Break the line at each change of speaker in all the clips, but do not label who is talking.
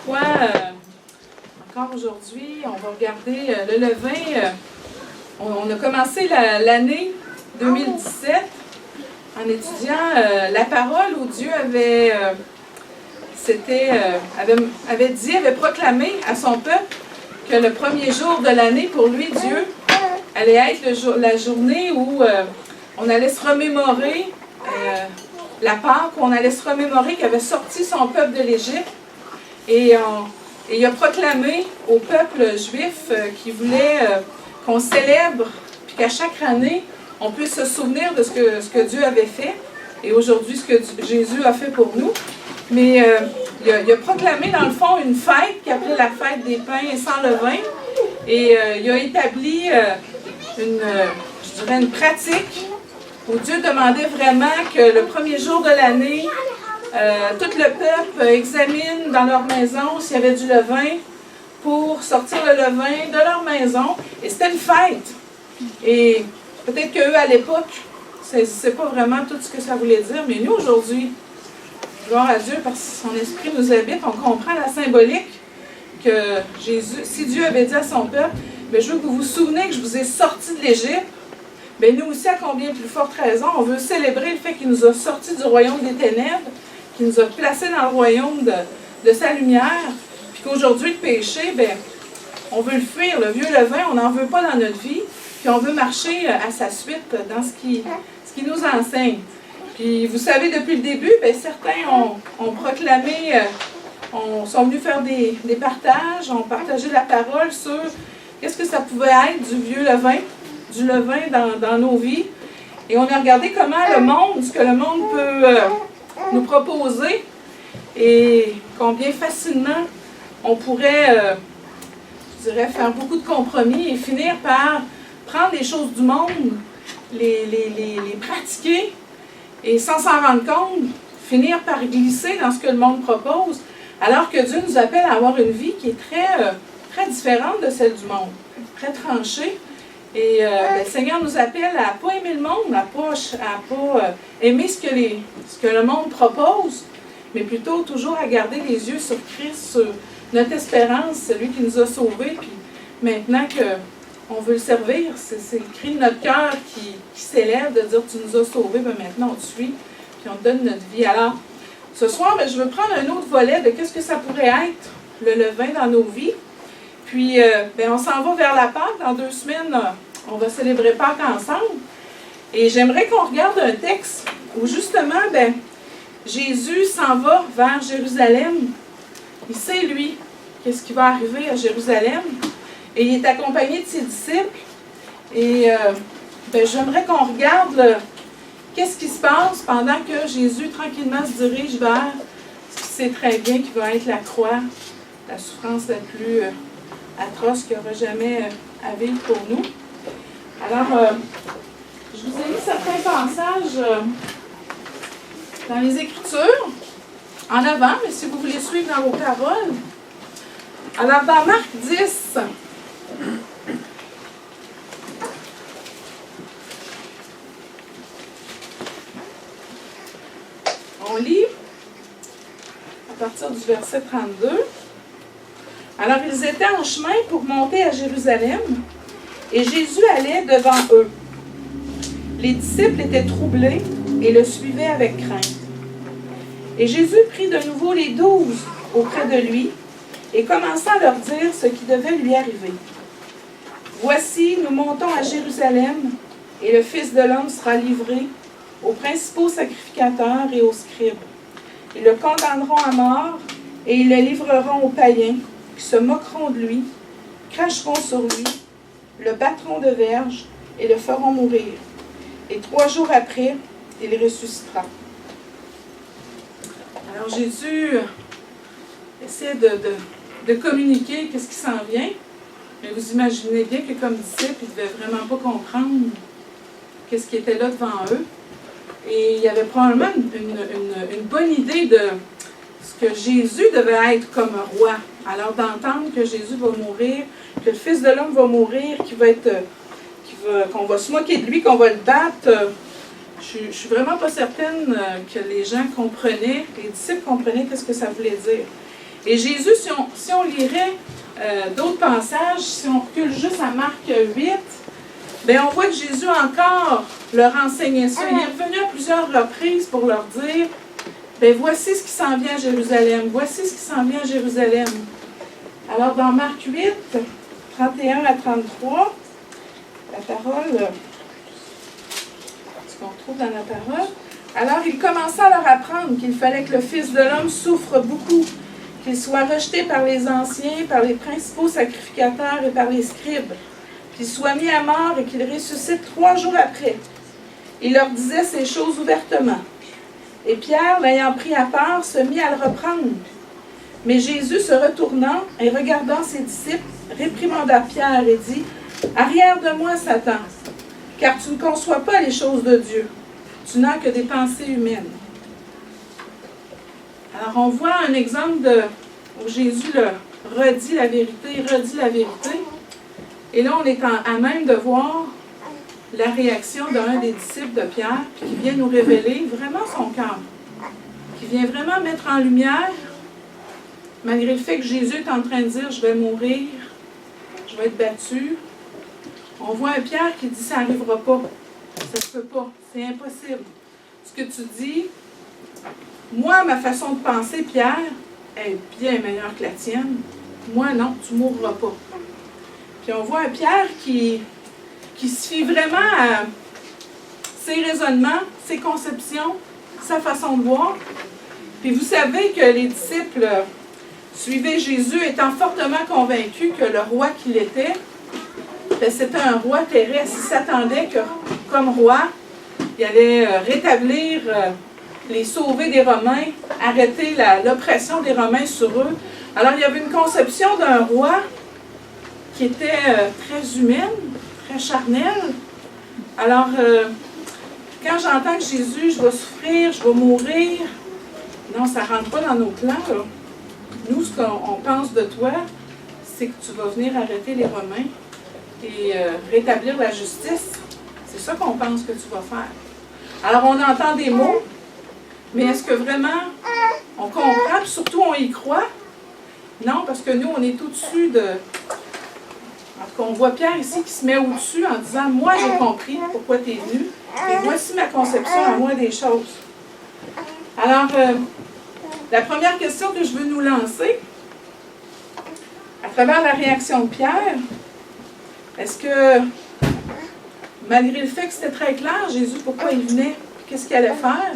pourquoi encore aujourd'hui, on va regarder le levain. On a commencé l'année 2017 en étudiant la parole où Dieu avait proclamé à son peuple que le premier jour de l'année, pour lui, Dieu, allait être la journée où on allait se remémorer la Pâque, où on allait se remémorer qu'il avait sorti son peuple de l'Égypte. Et il a proclamé au peuple juif qu'il voulait qu'on célèbre, puis qu'à chaque année, on puisse se souvenir de ce que Dieu avait fait, et aujourd'hui, ce que Jésus a fait pour nous. Mais il a proclamé, dans le fond, une fête qu'il appelait la fête des pains sans levain, et il a établi une pratique où Dieu demandait vraiment que le premier jour de l'année, tout le peuple examine dans leur maison s'il y avait du levain pour sortir le levain de leur maison. Et c'était une fête. Et peut-être qu'eux, à l'époque, c'est pas vraiment tout ce que ça voulait dire, mais nous, aujourd'hui, gloire à Dieu, parce que son esprit nous habite, on comprend la symbolique que Jésus, si Dieu avait dit à son peuple, bien, je veux que vous vous souvenez que je vous ai sortis de l'Égypte, bien, nous aussi, à combien plus forte raison, on veut célébrer le fait qu'il nous a sortis du royaume des ténèbres, qu'il nous a placés dans le royaume de sa lumière, puis qu'aujourd'hui, le péché, bien, on veut le fuir, le vieux levain, on n'en veut pas dans notre vie, puis on veut marcher à sa suite dans ce qui nous enseigne. Puis vous savez, depuis le début, bien, certains ont proclamé, sont venus faire des partages, ont partagé la parole sur qu'est-ce que ça pouvait être du vieux levain, du levain dans nos vies. Et on a regardé comment ce que le monde peut nous proposer, et combien facilement on pourrait, je dirais, faire beaucoup de compromis et finir par prendre les choses du monde, les pratiquer, et sans s'en rendre compte, finir par glisser dans ce que le monde propose, alors que Dieu nous appelle à avoir une vie qui est très différente de celle du monde, très tranchée. Et le Seigneur nous appelle à ne pas aimer le monde, à pas aimer ce que le monde propose, mais plutôt toujours à garder les yeux sur Christ, sur notre espérance, celui qui nous a sauvés, puis maintenant qu'on veut le servir, c'est le cri de notre cœur qui s'élève de dire « Tu nous as sauvés, ben maintenant on te suit, puis on te donne notre vie. » Alors, ce soir, ben, je veux prendre un autre volet de qu'est-ce que ça pourrait être, le levain dans nos vies. Puis, ben, on s'en va vers la Pâque. Dans 2 semaines, on va célébrer Pâques ensemble. Et j'aimerais qu'on regarde un texte où, justement, ben, Jésus s'en va vers Jérusalem. Il sait, lui, qu'est-ce qui va arriver à Jérusalem. Et il est accompagné de ses disciples. Et ben, j'aimerais qu'on regarde qu'est-ce qui se passe pendant que Jésus, tranquillement, se dirige vers ce qu'il sait très bien qui va être la croix, la souffrance la plus atroce qu'il n'y aura jamais à vivre pour nous. Alors, je vous ai mis certains passages dans les Écritures, en avant, mais si vous voulez suivre dans vos paroles. Alors, dans Marc 10, on lit à partir du verset 32. Alors, ils étaient en chemin pour monter à Jérusalem, et Jésus allait devant eux. Les disciples étaient troublés et le suivaient avec crainte. Et Jésus prit de nouveau les 12 auprès de lui et commença à leur dire ce qui devait lui arriver. « Voici, nous montons à Jérusalem, et le Fils de l'homme sera livré aux principaux sacrificateurs et aux scribes. Ils le condamneront à mort, et ils le livreront aux païens, qui se moqueront de lui, cracheront sur lui, le battront de verge et le feront mourir. Et 3 jours après, il ressuscitera. » Alors Jésus essaie de communiquer qu'est-ce qui s'en vient, mais vous imaginez bien que comme disciples, ils ne devaient vraiment pas comprendre qu'est-ce qui était là devant eux. Et il y avait probablement une bonne idée de ce que Jésus devait être comme roi. Alors d'entendre que Jésus va mourir, que le Fils de l'homme va mourir, qu'on va se moquer de lui, qu'on va le battre, je ne suis vraiment pas certaine que les gens comprenaient, les disciples comprenaient qu'est-ce que ça voulait dire. Et Jésus, si on lirait d'autres passages, si on recule juste à Marc 8, bien, on voit que Jésus encore leur enseignait ça. Il est revenu à plusieurs reprises pour leur dire, bien, voici ce qui s'en vient à Jérusalem, voici ce qui s'en vient à Jérusalem. Alors, dans Marc 8, 31 à 33, la parole, ce qu'on trouve dans la parole, alors il commença à leur apprendre qu'il fallait que le Fils de l'homme souffre beaucoup, qu'il soit rejeté par les anciens, par les principaux sacrificateurs et par les scribes, qu'il soit mis à mort et qu'il ressuscite 3 jours après. Il leur disait ces choses ouvertement. Et Pierre, l'ayant pris à part, se mit à le reprendre. Mais Jésus, se retournant et regardant ses disciples, réprimanda Pierre et dit, « Arrière de moi, Satan, car tu ne conçois pas les choses de Dieu. Tu n'as que des pensées humaines. » Alors, on voit un exemple où Jésus redit la vérité. Et là, on est à même de voir la réaction d'un des disciples de Pierre, qui vient nous révéler vraiment son cœur, qui vient vraiment mettre en lumière, malgré le fait que Jésus est en train de dire « Je vais mourir, je vais être battu », on voit un Pierre qui dit « Ça n'arrivera pas, ça ne se peut pas, c'est impossible. Ce que tu dis, moi, ma façon de penser, Pierre, est bien meilleure que la tienne. Moi, non, tu ne mourras pas. » Puis on voit un Pierre qui se fie vraiment à ses raisonnements, ses conceptions, sa façon de voir. Puis vous savez que les disciples suivaient Jésus étant fortement convaincus que le roi qu'il était, c'était un roi terrestre. Ils s'attendaient que, comme roi, il allait rétablir, les sauver des Romains, arrêter l'oppression des Romains sur eux. Alors il y avait une conception d'un roi qui était très humaine, très charnelle. Alors, quand j'entends que Jésus, je vais souffrir, je vais mourir, non, ça ne rentre pas dans nos plans, là. Nous, ce qu'on pense de toi, c'est que tu vas venir arrêter les Romains et rétablir la justice. C'est ça qu'on pense que tu vas faire. Alors, on entend des mots, mais est-ce que vraiment on comprend, puis surtout on y croit? Non, parce que nous, on est au-dessus de... En tout cas, on voit Pierre ici qui se met au-dessus en disant « Moi, j'ai compris pourquoi tu es venu, et voici ma conception à moi des choses. » Alors, la première question que je veux nous lancer, à travers la réaction de Pierre, est-ce que, malgré le fait que c'était très clair, Jésus, pourquoi il venait, qu'est-ce qu'il allait faire,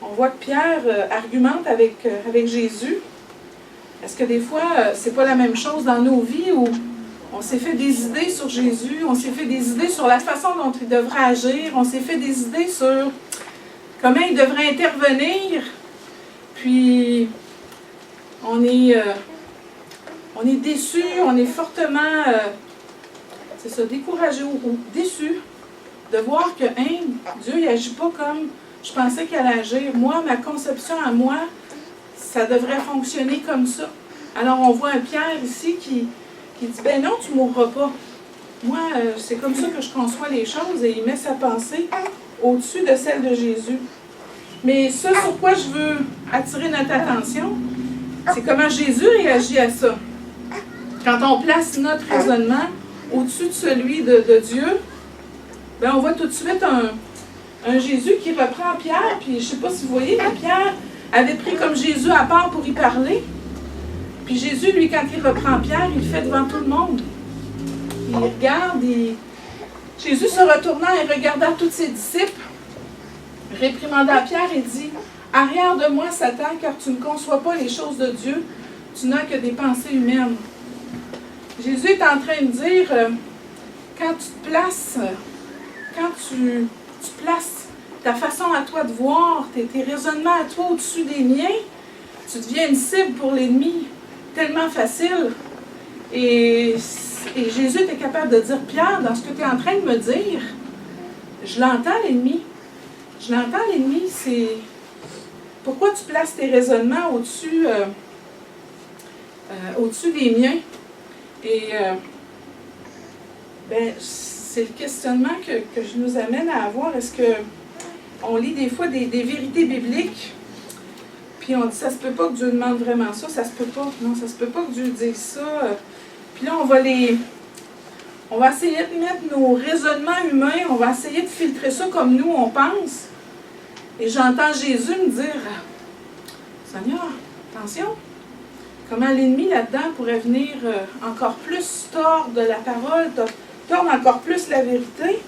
on voit que Pierre argumente avec Jésus. Est-ce que des fois, c'est pas la même chose dans nos vies où on s'est fait des idées sur Jésus, on s'est fait des idées sur la façon dont il devrait agir, on s'est fait des idées sur comment il devrait intervenir, puis on est déçu, on est fortement, découragé ou déçu de voir que Dieu n'agit pas comme je pensais qu'il allait agir. Moi, ma conception à moi, ça devrait fonctionner comme ça. Alors on voit un Pierre ici qui dit, ben non, tu ne mourras pas. Moi, c'est comme ça que je conçois les choses, et il met sa pensée au-dessus de celle de Jésus. Mais ce sur quoi je veux attirer notre attention, c'est comment Jésus réagit à ça. Quand on place notre raisonnement au-dessus de celui de Dieu, ben on voit tout de suite un Jésus qui reprend Pierre, puis je ne sais pas si vous voyez, mais Pierre avait pris comme Jésus à part pour y parler. Puis Jésus, lui, quand il reprend Pierre, il le fait devant tout le monde. Il regarde, Jésus se retournant et regardant tous ses disciples, réprimanda Pierre et dit, « Arrière de moi, Satan, car tu ne conçois pas les choses de Dieu, tu n'as que des pensées humaines. » Jésus est en train de dire, quand tu te places, quand tu places ta façon à toi de voir, tes raisonnements à toi au-dessus des miens, tu deviens une cible pour l'ennemi. Tellement facile. Et Jésus était capable de dire, Pierre, dans ce que tu es en train de me dire, je l'entends l'ennemi. Je l'entends l'ennemi, c'est pourquoi tu places tes raisonnements au-dessus des miens. Et c'est le questionnement que je nous amène à avoir. Est-ce qu'on lit des fois des vérités bibliques, Puis on dit, ça se peut pas que Dieu demande vraiment ça, ça se peut pas. Non, ça se peut pas que Dieu dise ça. Puis là, on va essayer de mettre nos raisonnements humains, on va essayer de filtrer ça comme nous, on pense. Et j'entends Jésus me dire, Seigneur, attention, comment l'ennemi là-dedans pourrait venir encore plus tordre la parole, tordre encore plus la vérité.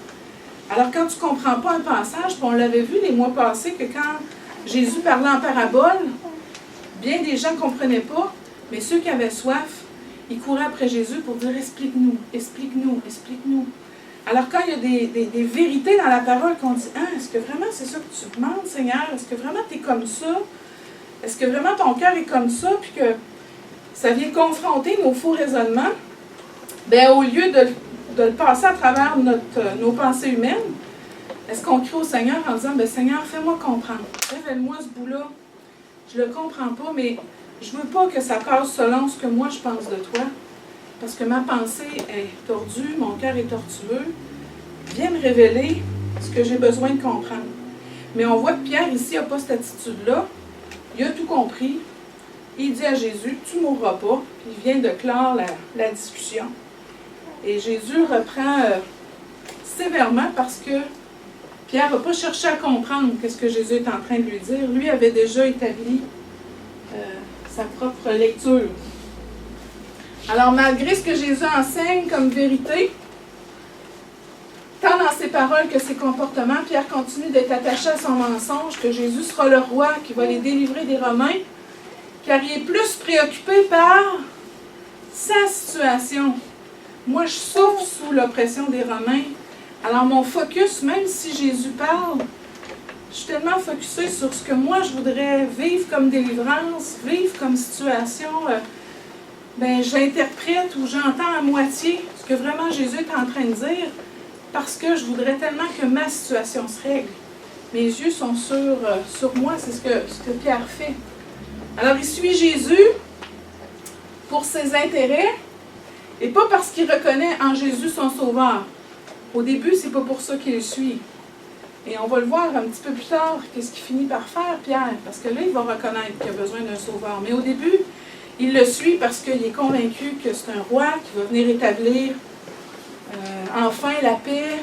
Alors quand tu ne comprends pas un passage, puis on l'avait vu les mois passés, que quand Jésus parlait en parabole, bien des gens ne comprenaient pas, mais ceux qui avaient soif, ils couraient après Jésus pour dire « Explique-nous, explique-nous, explique-nous ». Alors quand il y a des vérités dans la parole qu'on dit « Ah, est-ce que vraiment c'est ça que tu demandes, Seigneur? Est-ce que vraiment tu es comme ça? Est-ce que vraiment ton cœur est comme ça? » Puis que ça vient confronter nos faux raisonnements. Bien, au lieu de le passer à travers nos pensées humaines, est-ce qu'on crie au Seigneur en disant « Seigneur, fais-moi comprendre. Révèle-moi ce bout-là. Je ne le comprends pas, mais je ne veux pas que ça passe selon ce que moi je pense de toi. Parce que ma pensée est tordue, mon cœur est tortueux. Viens me révéler ce que j'ai besoin de comprendre. » Mais on voit que Pierre ici n'a pas cette attitude-là. Il a tout compris. Il dit à Jésus, tu ne mourras pas. Puis il vient de clore la discussion. Et Jésus reprend sévèrement parce que Pierre n'a pas cherché à comprendre ce que Jésus est en train de lui dire. Lui avait déjà établi sa propre lecture. Alors, malgré ce que Jésus enseigne comme vérité, tant dans ses paroles que ses comportements, Pierre continue d'être attaché à son mensonge, que Jésus sera le roi qui va les délivrer des Romains, car il est plus préoccupé par sa situation. Moi, je souffre sous l'oppression des Romains. Alors, mon focus, même si Jésus parle, je suis tellement focusée sur ce que moi, je voudrais vivre comme délivrance, vivre comme situation. J'interprète ou j'entends à moitié ce que vraiment Jésus est en train de dire parce que je voudrais tellement que ma situation se règle. Mes yeux sont sur moi, c'est ce que Pierre fait. Alors, il suit Jésus pour ses intérêts et pas parce qu'il reconnaît en Jésus son sauveur. Au début, c'est pas pour ça qu'il le suit. Et on va le voir un petit peu plus tard, qu'est-ce qu'il finit par faire, Pierre, parce que là, il va reconnaître qu'il a besoin d'un sauveur. Mais au début, il le suit parce qu'il est convaincu que c'est un roi qui va venir établir enfin la paix.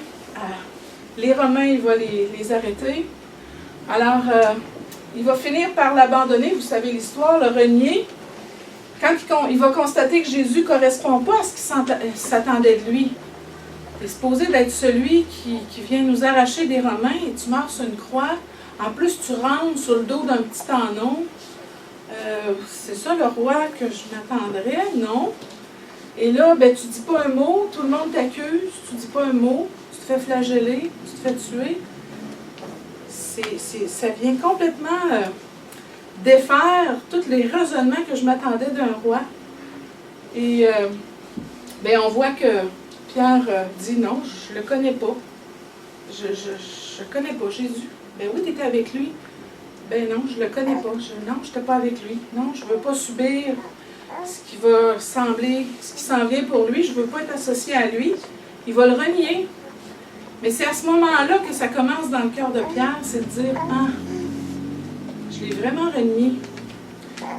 Les Romains, il va les arrêter. Alors, il va finir par l'abandonner, vous savez l'histoire, le renier. Quand il va constater que Jésus ne correspond pas à ce qu'il s'attendait de lui. Il est supposé d'être celui qui vient nous arracher des Romains et tu meurs sur une croix. En plus, tu rentres sur le dos d'un petit ânon. C'est ça le roi que je m'attendrais? Non. Et là, tu dis pas un mot, tout le monde t'accuse, tu dis pas un mot, tu te fais flageller, tu te fais tuer. Ça vient complètement défaire tous les raisonnements que je m'attendais d'un roi. Et on voit que Pierre dit non, je le connais pas. Je connais pas Jésus. Ben oui, tu étais avec lui. Ben non, je le connais pas. Non, je n'étais pas avec lui. Non, je ne veux pas subir ce qui va sembler, ce qui s'en vient pour lui. Je ne veux pas être associé à lui. Il va le renier. Mais c'est à ce moment-là que ça commence dans le cœur de Pierre, c'est de dire « Ah, je l'ai vraiment renié.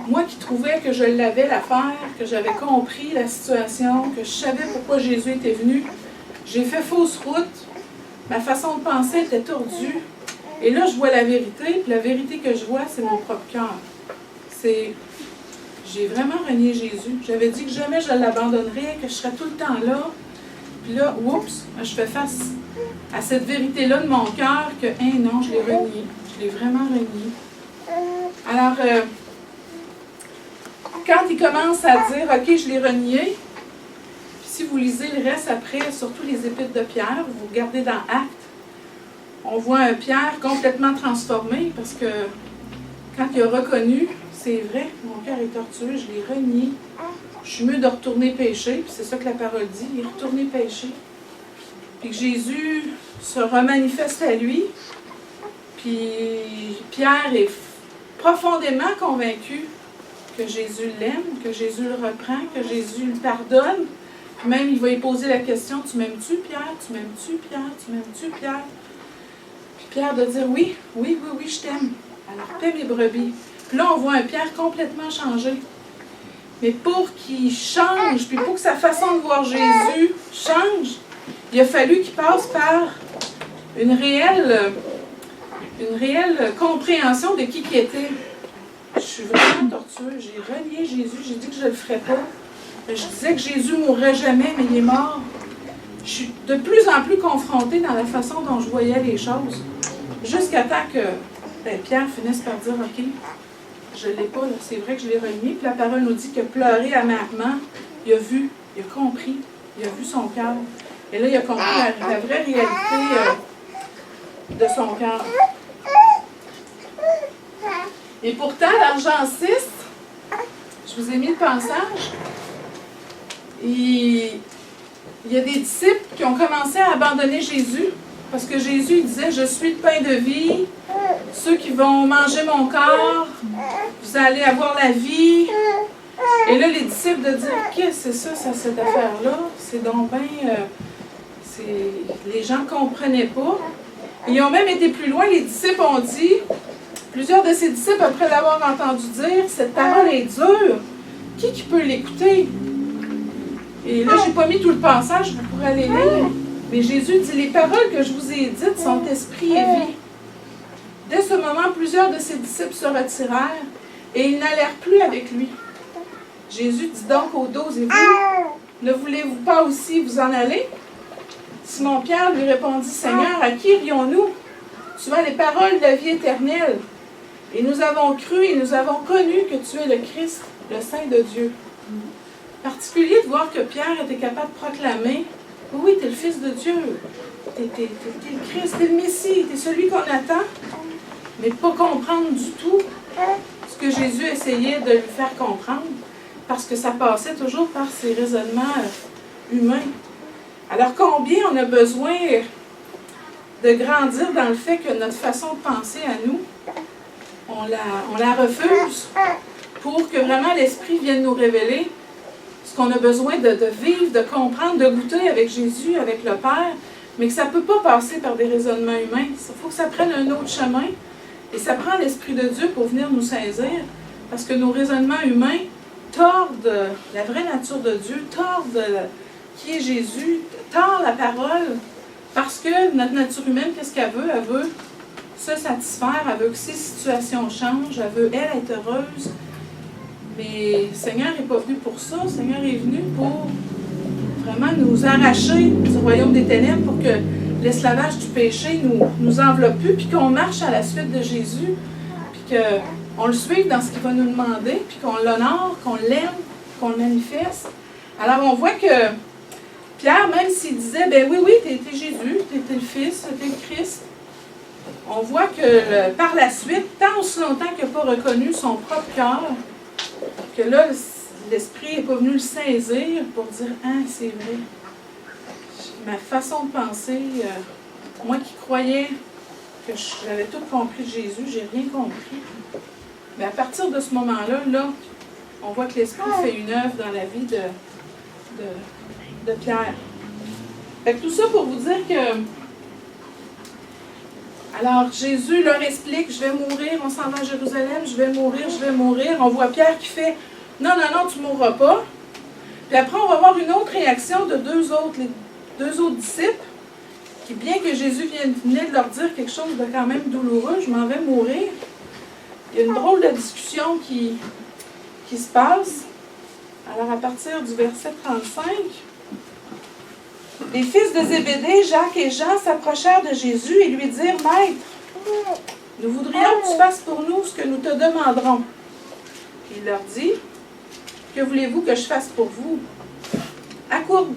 Moi qui trouvais que je l'avais l'affaire, que j'avais compris la situation, que je savais pourquoi Jésus était venu, j'ai fait fausse route. Ma façon de penser était tordue. Et là, je vois la vérité, puis la vérité que je vois, c'est mon propre cœur. J'ai vraiment renié Jésus. J'avais dit que jamais je l'abandonnerais, que je serais tout le temps là. Puis là, oups, je fais face à cette vérité-là de mon cœur que, non, je l'ai renié. Je l'ai vraiment renié. Alors, quand il commence à dire, OK, je l'ai renié, puis si vous lisez le reste après, surtout les épîtres de Pierre, vous regardez dans Actes, on voit un Pierre complètement transformé parce que quand il a reconnu, c'est vrai, mon cœur est tortueux, je l'ai renié. Je suis mieux de retourner pécher, puis c'est ça que la parole dit, il est retourné pécher. Puis que Jésus se remanifeste à lui, puis Pierre est profondément convaincu que Jésus l'aime, que Jésus le reprend, que Jésus le pardonne. Puis même, il va lui poser la question, tu m'aimes-tu, Pierre? Tu m'aimes-tu, Pierre? Tu m'aimes-tu, Pierre? Puis Pierre doit dire, oui, je t'aime. Alors, paie mes brebis. Puis là, on voit un Pierre complètement changé. Mais pour qu'il change, puis pour que sa façon de voir Jésus change, il a fallu qu'il passe par une réelle compréhension de qui il était. Je suis vraiment tortueuse. J'ai renié Jésus. J'ai dit que je ne le ferais pas. Je disais que Jésus ne mourrait jamais, mais il est mort. Je suis de plus en plus confrontée dans la façon dont je voyais les choses. Jusqu'à temps que Pierre finisse par dire, OK, je ne l'ai pas, c'est vrai que je l'ai renié. Puis la parole nous dit qu'il a pleuré amèrement. Il a vu, il a compris, il a vu son cœur. Et là, il a compris la vraie réalité de son cœur. Et pourtant, dans Jean 6, je vous ai mis le passage, il y a des disciples qui ont commencé à abandonner Jésus, parce que Jésus il disait, « Je suis le pain de vie, ceux qui vont manger mon corps, vous allez avoir la vie. » Et là, les disciples de dire, « Qu'est-ce que c'est ça, cette affaire-là? C'est donc bien... les gens ne comprenaient pas. » Ils ont même été plus loin, les disciples ont dit, plusieurs de ces disciples, après l'avoir entendu dire, « Cette parole est dure, qui peut l'écouter? » Et là, je n'ai pas mis tout le passage, vous pourrez aller lire. Mais Jésus dit, « Les paroles que je vous ai dites sont esprit et vie. » Dès ce moment, plusieurs de ses disciples se retirèrent et ils n'allèrent plus avec lui. Jésus dit donc aux 12, « Et vous, ne voulez-vous pas aussi vous en aller? » Simon-Pierre lui répondit, « Seigneur, à qui irions-nous? Tu as les paroles de la vie éternelle. Et nous avons cru et nous avons connu que tu es le Christ, le Saint de Dieu. » Particulier de voir que Pierre était capable de proclamer, « Oui, tu es le Fils de Dieu. Tu es le Christ, tu es le Messie, tu es celui qu'on attend. » Mais pas comprendre du tout ce que Jésus essayait de lui faire comprendre, parce que ça passait toujours par ses raisonnements humains. Alors combien on a besoin de grandir dans le fait que notre façon de penser à nous, on la refuse pour que vraiment l'Esprit vienne nous révéler ce qu'on a besoin de vivre, de comprendre, de goûter avec Jésus, avec le Père, mais que ça ne peut pas passer par des raisonnements humains. Il faut que ça prenne un autre chemin. Et ça prend l'Esprit de Dieu pour venir nous saisir, parce que nos raisonnements humains tordent la vraie nature de Dieu, tordent qui est Jésus, tordent la parole, parce que notre nature humaine, qu'est-ce qu'elle veut? Elle veut se satisfaire, elle veut que ses situations changent, elle veut, elle, être heureuse. Mais le Seigneur n'est pas venu pour ça, le Seigneur est venu pour vraiment nous arracher du royaume des ténèbres, pour que l'esclavage du péché nous enveloppe plus, puis qu'on marche à la suite de Jésus, puis qu'on le suive dans ce qu'il va nous demander, puis qu'on l'honore, qu'on l'aime, qu'on le manifeste. Alors on voit que Pierre, même s'il disait, ben oui, tu étais Jésus, tu étais le Fils, tu étais le Christ, on voit que par la suite, tant aussi longtemps qu'il n'a pas reconnu son propre cœur, que là, l'Esprit n'est pas venu le saisir pour dire, « Ah, c'est vrai. Ma façon de penser, moi qui croyais que j'avais tout compris de Jésus, j'ai rien compris. » Mais à partir de ce moment-là, on voit que l'Esprit fait une œuvre dans la vie de Pierre. Fait que tout ça pour vous dire que, alors Jésus leur explique, je vais mourir, on s'en va à Jérusalem, je vais mourir. On voit Pierre qui fait, non, tu ne mourras pas. Puis après, on va voir une autre réaction de les deux autres disciples, qui, bien que Jésus venait de leur dire quelque chose de quand même douloureux, je m'en vais mourir, il y a une drôle de discussion qui se passe. Alors, à partir du verset 35, les fils de Zébédée, Jacques et Jean, s'approchèrent de Jésus et lui dirent, « Maître, nous voudrions que tu fasses pour nous ce que nous te demanderons. » Il leur dit, « Que voulez-vous que je fasse pour vous? » «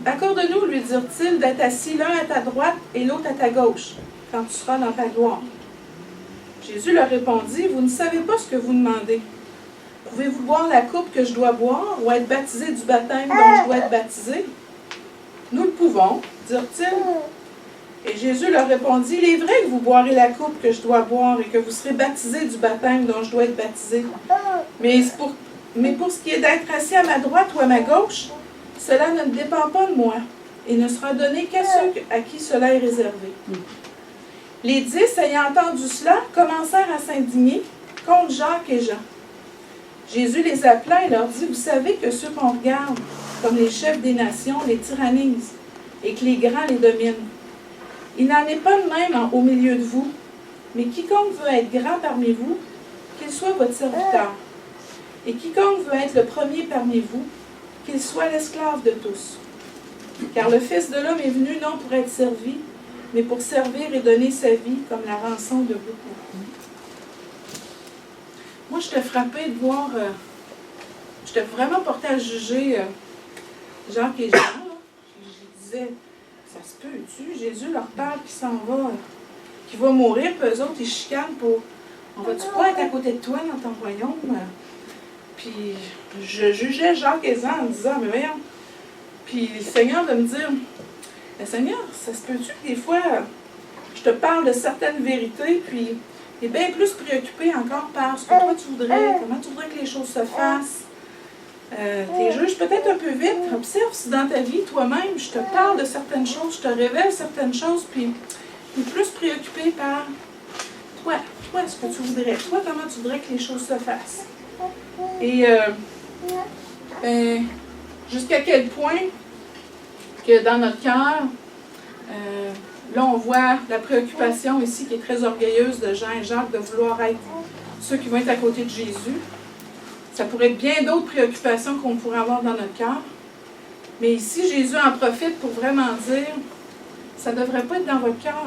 Accorde-nous, lui dirent-ils, d'être assis l'un à ta droite et l'autre à ta gauche, quand tu seras dans ta gloire. » Jésus leur répondit, « Vous ne savez pas ce que vous demandez. Pouvez-vous boire la coupe que je dois boire ou être baptisé du baptême dont je dois être baptisé? » « Nous le pouvons, dirent-ils. Et Jésus leur répondit, « Il est vrai que vous boirez la coupe que je dois boire et que vous serez baptisés du baptême dont je dois être baptisé. Mais pour ce qui est d'être assis à ma droite ou à ma gauche, cela ne dépend pas de moi et ne sera donné qu'à ceux à qui cela est réservé. » Les 10, ayant entendu cela, commencèrent à s'indigner contre Jacques et Jean.
Jésus les appela et leur dit, vous savez que ceux qu'on regarde comme les chefs des nations les tyrannisent et que les grands les dominent. Il n'en est pas de même au milieu de vous, mais quiconque veut être grand parmi vous, qu'il soit votre serviteur. Et quiconque veut être le premier parmi vous, qu'il soit l'esclave de tous. Car le Fils de l'homme est venu non pour être servi, mais pour servir et donner sa vie comme la rançon de beaucoup. Moi, j'étais frappée de voir, j'étais vraiment portée à juger Jacques et Jean. Là. Je disais, ça se peut-tu? Jésus leur parle qu'il s'en va, qu'il va mourir, puis eux autres, ils chicanent pour, on va-tu pas être à côté de toi dans ton royaume? Puis je jugeais Jacques et Jean en disant, mais voyons. Puis le Seigneur de me dire, mais Seigneur, ça se peut-tu que des fois, je te parle de certaines vérités, puis tu es bien plus préoccupé encore par ce que toi tu voudrais, comment tu voudrais que les choses se fassent. Tu juges peut-être un peu vite. Observe si dans ta vie, toi-même, je te parle de certaines choses, je te révèle certaines choses, puis tu es plus préoccupé par toi, ce que tu voudrais, toi, comment tu voudrais que les choses se fassent. Et jusqu'à quel point que dans notre cœur, là on voit la préoccupation ici qui est très orgueilleuse de Jean et Jacques de vouloir être ceux qui vont être à côté de Jésus. Ça pourrait être bien d'autres préoccupations qu'on pourrait avoir dans notre cœur. Mais ici, Jésus en profite pour vraiment dire, ça ne devrait pas être dans votre cœur.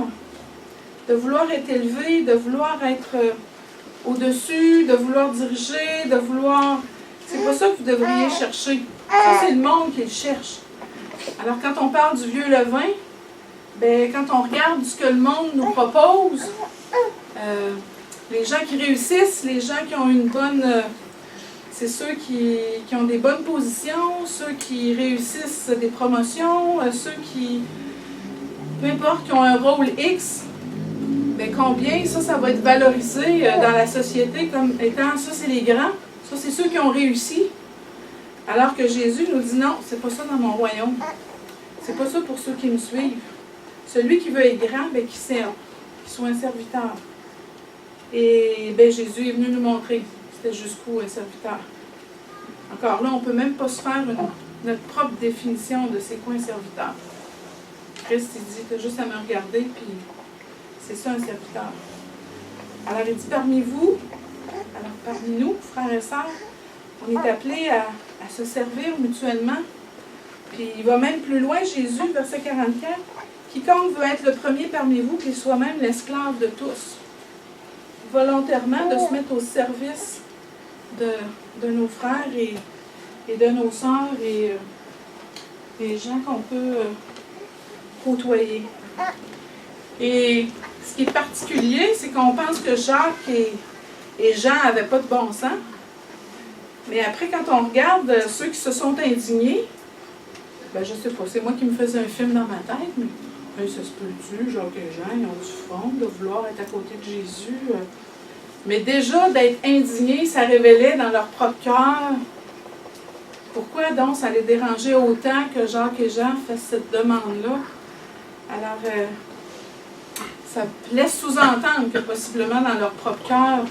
De vouloir être élevé, de vouloir être au-dessus, de vouloir diriger, de vouloir... C'est pas ça que vous devriez chercher. Ça, c'est le monde qui le cherche. Alors, quand on parle du vieux levain, ben, quand on regarde ce que le monde nous propose, les gens qui réussissent, les gens qui ont une bonne... c'est ceux qui ont des bonnes positions, ceux qui réussissent des promotions, ceux qui, peu importe, qui ont un rôle X, mais combien ça va être valorisé dans la société comme étant, ça c'est les grands, ça c'est ceux qui ont réussi. Alors que Jésus nous dit non, c'est pas ça dans mon royaume. C'est pas ça pour ceux qui me suivent. Celui qui veut être grand, ben, qui serve, qui soit un serviteur. Et ben, Jésus est venu nous montrer c'était jusqu'où un serviteur. Encore là, on ne peut même pas se faire notre propre définition de c'est quoi un serviteur. Christ, il dit, tu as juste à me regarder, puis c'est ça un serviteur. Alors, il dit, parmi nous, frères et sœurs, on est appelés à se servir mutuellement. Puis il va même plus loin, Jésus, verset 44, quiconque veut être le premier parmi vous, qu'il soit même l'esclave de tous. Volontairement, de se mettre au service de nos frères et de nos sœurs et des gens qu'on peut côtoyer. Et ce qui est particulier, c'est qu'on pense que Jacques et Jean n'avaient pas de bon sens. Mais après, quand on regarde ceux qui se sont indignés, ben, je ne sais pas, c'est moi qui me faisais un film dans ma tête, mais ça se peut-tu, Jacques et Jean, ils ont du fond de vouloir être à côté de Jésus. Mais déjà, d'être indignés, ça révélait dans leur propre cœur. Pourquoi donc ça les dérangeait autant que Jacques et Jean fassent cette demande-là? Alors, ça laisse sous-entendre que possiblement dans leur propre cœur,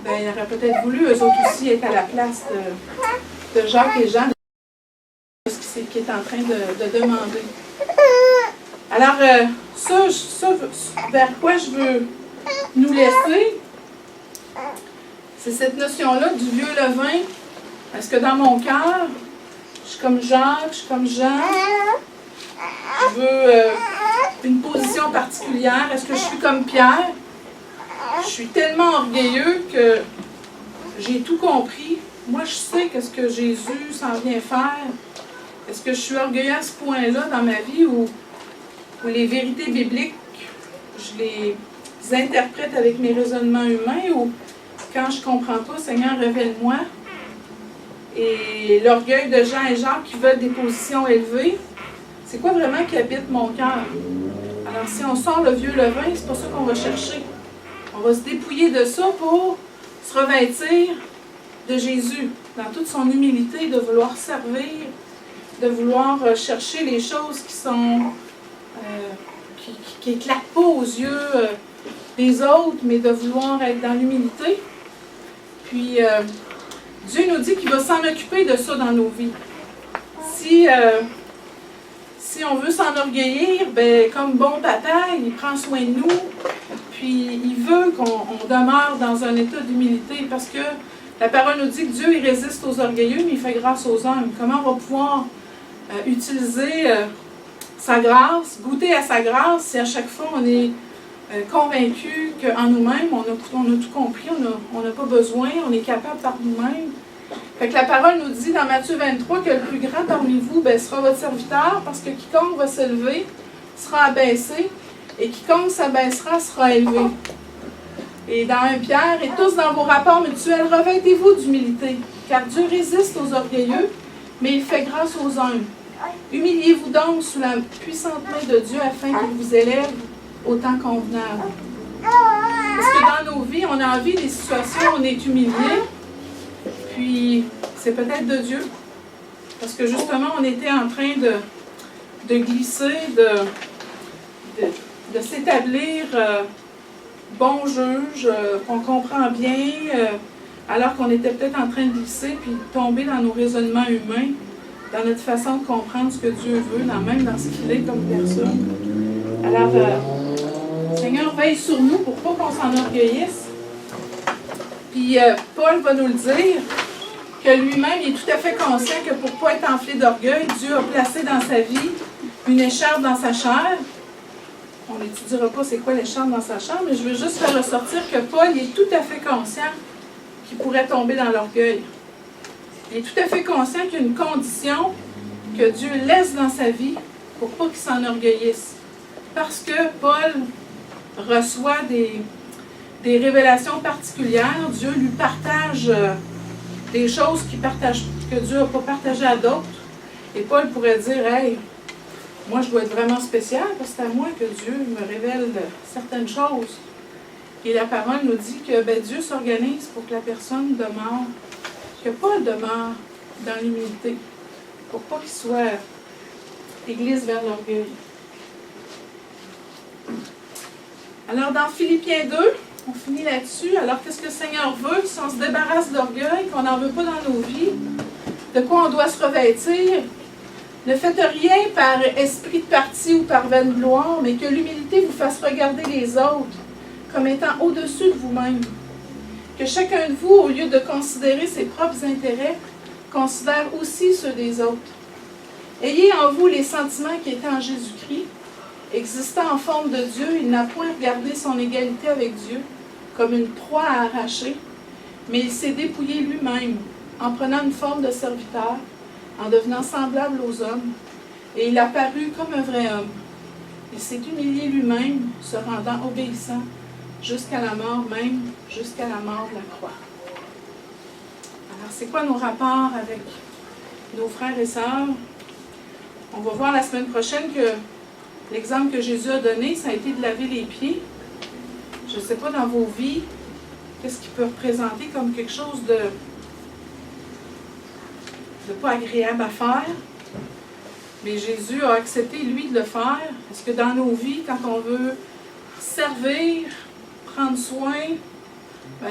ben, ils auraient peut-être voulu, eux autres aussi, être à la place de Jacques et Jean, de ce qu'il est en train de demander. Alors, ça, vers quoi je veux nous laisser, c'est cette notion-là du vieux levain. Est-ce que dans mon cœur, je suis comme Jacques, je suis comme Jean, je veux une position particulière? Est-ce que je suis comme Pierre? Je suis tellement orgueilleux que j'ai tout compris. Moi, je sais qu'est-ce que Jésus s'en vient faire. Est-ce que je suis orgueilleux à ce point-là dans ma vie où les vérités bibliques, je les interprète avec mes raisonnements humains ou quand je ne comprends pas, Seigneur, révèle-moi. Et l'orgueil de Jean et Jacques qui veulent des positions élevées, c'est quoi vraiment qui habite mon cœur? Alors, si on sort le vieux levain, c'est pas ça qu'on va chercher. On va se dépouiller de ça pour se revêtir de Jésus, dans toute son humilité, de vouloir servir, de vouloir chercher les choses qui sont qui éclatent pas aux yeux des autres, mais de vouloir être dans l'humilité. Puis,
Dieu nous dit qu'il va s'en occuper de ça dans nos vies. Si on veut s'enorgueillir, ben, comme bon papa, il prend soin de nous, puis il veut qu'on demeure dans un état d'humilité, parce que la parole nous dit que Dieu, il résiste aux orgueilleux, mais il fait grâce aux hommes. Comment on va pouvoir utiliser sa grâce, goûter à sa grâce, si à chaque fois on est convaincu qu'en nous-mêmes, on a tout compris, on n'a pas besoin, on est capable par nous-mêmes. Fait que la parole nous dit dans Matthieu 23 que le plus grand parmi vous sera votre serviteur, parce que quiconque va s'élever sera abaissé, et quiconque s'abaissera sera élevé. Et dans 1 Pierre, et tous dans vos rapports mutuels, revêtez-vous d'humilité, car Dieu résiste aux orgueilleux, mais il fait grâce aux humbles. Humiliez-vous donc sous la puissante main de Dieu afin qu'il vous élève au temps convenable. Parce que dans nos vies, on a envie des situations où on est humilié, puis c'est peut-être de Dieu. Parce que justement, on était en train de glisser, de s'établir bon juge, qu'on comprend bien, alors qu'on était peut-être en train de glisser, puis de tomber dans nos raisonnements humains, dans notre façon de comprendre ce que Dieu veut, même dans ce qu'il est comme personne. Alors, Seigneur, veille sur nous pour pas qu'on s'enorgueillisse. Puis Paul va nous le dire, que lui-même est tout à fait conscient que pour ne pas être enflé d'orgueil, Dieu a placé dans sa vie une écharpe dans sa chair. On n'étudiera pas c'est quoi l'écharpe dans sa chair, mais je veux juste faire ressortir que Paul est tout à fait conscient qu'il pourrait tomber dans l'orgueil. Il est tout à fait conscient qu'il y a une condition que Dieu laisse dans sa vie pour pas qu'il s'enorgueillisse. Parce que Paul reçoit des révélations particulières, Dieu lui partage des choses que Dieu n'a pas partagées à d'autres. Et Paul pourrait dire, hey, moi je dois être vraiment spécial parce que c'est à moi que Dieu me révèle certaines choses. Et la parole nous dit que Dieu s'organise pour que la personne demeure, que Paul demeure dans l'humilité, pour pas qu'il soit glisse vers l'orgueil. Alors dans Philippiens 2, on finit là-dessus. Alors, qu'est-ce que le Seigneur veut? Si on se débarrasse d'orgueil, qu'on n'en veut pas dans nos vies, de quoi on doit se revêtir? Ne faites rien par esprit de parti ou par vaine gloire, mais que l'humilité vous fasse regarder les autres comme étant au-dessus de vous-même. Que chacun de vous, au lieu de considérer ses propres intérêts, considère aussi ceux des autres. Ayez en vous les sentiments qui étaient en Jésus-Christ. Existant en forme de Dieu, il n'a point regardé son égalité avec Dieu comme une proie à arracher, mais il s'est dépouillé lui-même en prenant une forme de serviteur, en devenant semblable aux hommes, et il a paru comme un vrai homme. Il s'est humilié lui-même, se rendant obéissant jusqu'à la mort même, jusqu'à la mort de la croix. Alors, c'est quoi nos rapports avec nos frères et sœurs? On va voir la semaine prochaine que l'exemple que Jésus a donné, ça a été de laver les pieds. Je ne sais pas dans vos vies, qu'est-ce qui peut représenter comme quelque chose de pas agréable à faire. Mais Jésus a accepté, lui, de le faire. Est-ce que dans nos vies, quand on veut servir, prendre soin,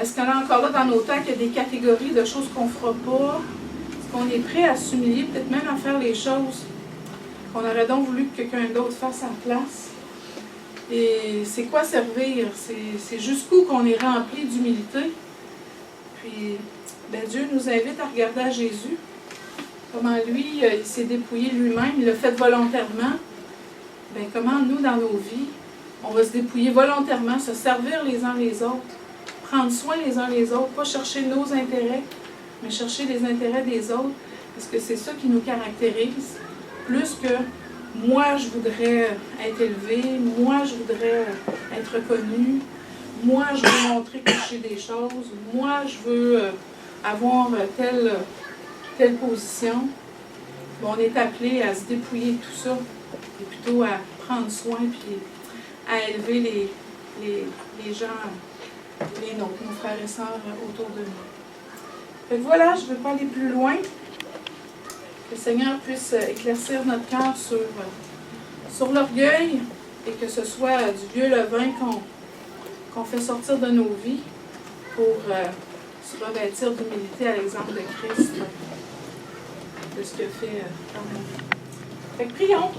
est-ce qu'il y en a encore là dans nos temps qu'il y a des catégories de choses qu'on ne fera pas? Est-ce qu'on est prêt à s'humilier, peut-être même à faire les choses qu'on aurait donc voulu que quelqu'un d'autre fasse à la place? Et c'est quoi servir? C'est jusqu'où qu'on est rempli d'humilité. Puis, Dieu nous invite à regarder à Jésus. Comment lui, il s'est dépouillé lui-même, il l'a fait volontairement. Comment nous, dans nos vies, on va se dépouiller volontairement, se servir les uns les autres, prendre soin les uns les autres, pas chercher nos intérêts, mais chercher les intérêts des autres, parce que c'est ça qui nous caractérise, plus que moi, je voudrais être élevé, moi, je voudrais être reconnu, moi, je veux montrer que je sais des choses, moi, je veux avoir telle position. On est appelé à se dépouiller de tout ça, et plutôt à prendre soin, puis à élever les gens, les nôtres, nos frères et sœurs autour de nous. Fait que voilà, je ne veux pas aller plus loin. Que le Seigneur puisse éclaircir notre cœur sur l'orgueil, et que ce soit du vieux levain qu'on fait sortir de nos vies pour se revêtir d'humilité à l'exemple de Christ, de ce que fait Cornélie. Fait que prions.